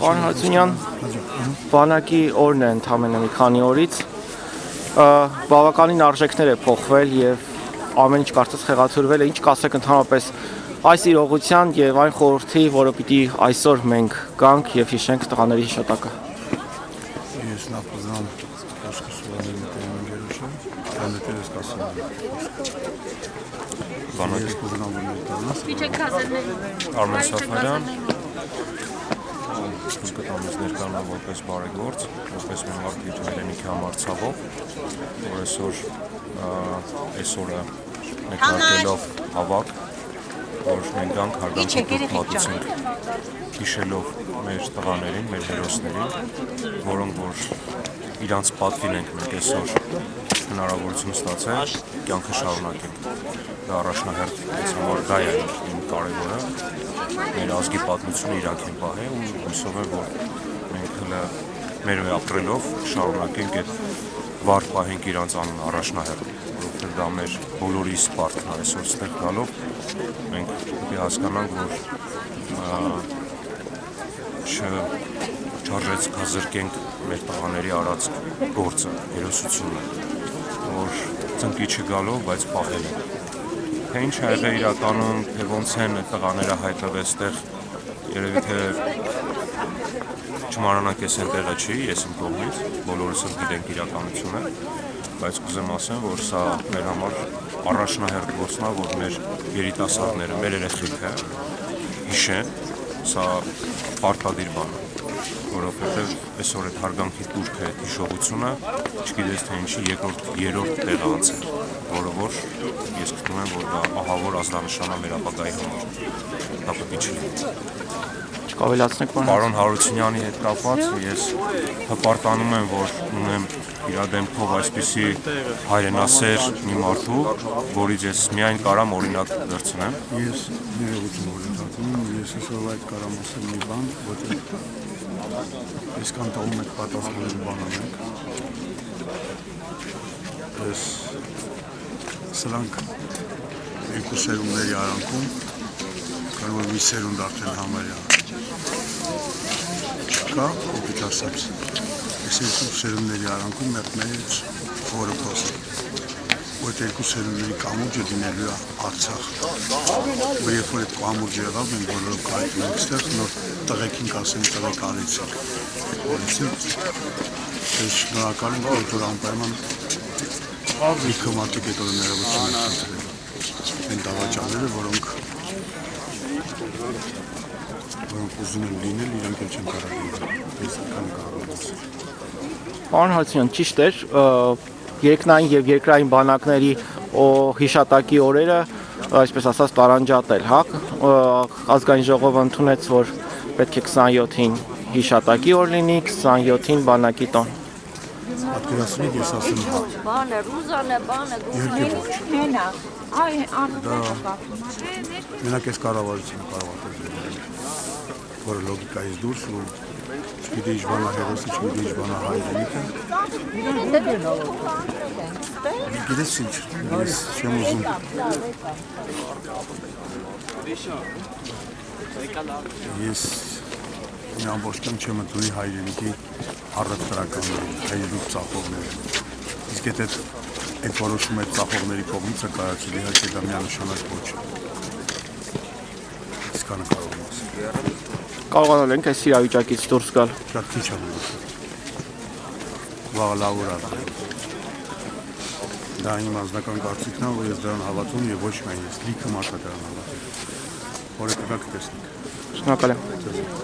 Պարոն Հարությունյան, բանակի օրն է ընդամենը մի քանի օրից, բավականին արժեքներ է փոխվել եւ ամեն ինչ կարծես խեղաթյուրվել է, ինչ կասեք ընդհանրապես այս իրողության եւ այն խորհրդի, որը պիտի այսօր մենք գանք եւ հիշենք տղաների հիշատակը։ Ես նախ կուզենամ աշխուժવાની մտերիմներուշը, կանետերս կասեմ։ Բանակի կուզենամ ներկայանաս։ Իջեք գազերներին։ Արմեն Սաֆարյան, սկզբտամից ներկանալ որպես բարեգործ, որպես մի մարդ իր հայրենիքի համար ցավով, որ այսօրը նկատելով հավաք, որ մենք գանք հարգանք մատուցենք հիշելով մեր տղաներին, մեր հերոսներին, որոնք որ իրանց պատվին ենք մենք այսօր հնարավորություն ստացել կյանքը շարունակենք։ Դա առաջնահերթ այս համար դա է իմ կարևորը, մեր ազգի պատմությունը իրանք են պահել ու հուսով եմ, որ մենք մեր ապրելով շարունակենք այդ վառ պահենք իրանց անունը առաջնահերթ, որովհետև դա մեր բոլորի սպարտն է այսօր ստեղ գալով մենք պետք է հասկանանք, որ չարժեցկազրկենք մեր տղաների արած գործը, հերոսությունը, որ ծնկի չգալով, բայց պահել են։ Թե ինչ ա եղել իրականում, թե ոնց են տղաները հայտնվել այստեղ, երևի թե չմոռանանք այս այնտեղը չի, ես իմ կողմից, բոլորս էլ գիտենք իրականությունը, բայց կուզեմ ասեմ, որ սա մեր համար առաջնահերթ գործն է, որ մեր երիտասարդները, մեր երեխեքը հիշեն, սա պարտադիր բան է, որովհետև այսօր այդ հարգանքի տուրքը, այդ հիշողությունը, չգիտես թե ինչի երրորդ տեղը անցել, որը որ ես գտնում եմ, որ դա ահավոր ազդանշան է մեր ապագայի համար, դա պետք է չլինի։ Չկավելացնեք Պարոն Հարությունյանի հետ կապված ես հպարտանում եմ, որ ունեմ իր դեմքով այսպիսի հայրենասեր մի մարդու, որից ես միայն կարամ օրինակ դրձնեմ։ Ես ներողություն ունեմ, ես այսօր այդ կարամ ասել մի բան, որ այսքան տաղում եք պատասխանել բան ունենք։ Ես սրանք երկու սերունդների արանքում կարող որ մի սերունդ արդեն համարյա չկա, ոպիչ ասած, ես երկու սերունդների արանքում մեղմերից որը փոսը, որ երկու սերունդների կամուրջը դինելու է Արցախ, որ երբ որ այդ կամուրջը եղավ, մենք բոլորով կայտում ենք ստեղ, նոր տղեկին կասենք տղեկ արեցիք, ես շնորհակալ եմ, որ անպայման լիքը մարդիկ այդ օրը ներողություն են խնդրել, են դավաճանները, որոնք ուզում են լինել, իրանք էլ չեն կարող լինել, ես կան կարող ասել։ Պարոն Հարությունյան, ճիշտ էր, երկնային եւ երկրային բանակների հիշատակի օրերը, այսպես ասած, տարանջատել, հա, ազգային ժողովը ընդունեց, որ պետք է 27-ին հիշատակի օր լինի, 27-ին բանակի տոն։ Պատկերացնեք, ես ասեմ հա։ Բանը, ռուզանը, բանը, գուցնի։ Մենակ ես կառավարությունը կարողացել որը լոգիկայից դուրս ու չգիտե ինչ բանա հերոսը, չգիտե ինչ բանա հայրենիքը։ Գիտես ինչ, ես չեմ ուզում։ Ես մի ամբողջ կյանք չեմ ընդունի հայրենիքի առևտրականներին, հայրենիք ծախողներին։ Իսկ այդ որոշումը այդ ծախողների կողմից է կայացել, իհարկե դա միանշանակ ոչ է։ Իսկանը կարող եմ ասել։ Կարողանալ ենք այս իրավիճակից դուրս գալ։ Շատ քիչ է մնացել։ Վաղը լավ օր արդեն։ Դա իմ անձնական կարծիքն է, որ ես դրան հավատում եւ ոչ միայն ես, լիքը մարդ է դրան հավատում։ Որը կգաք տեսնեք։ Շնորհակալ եմ։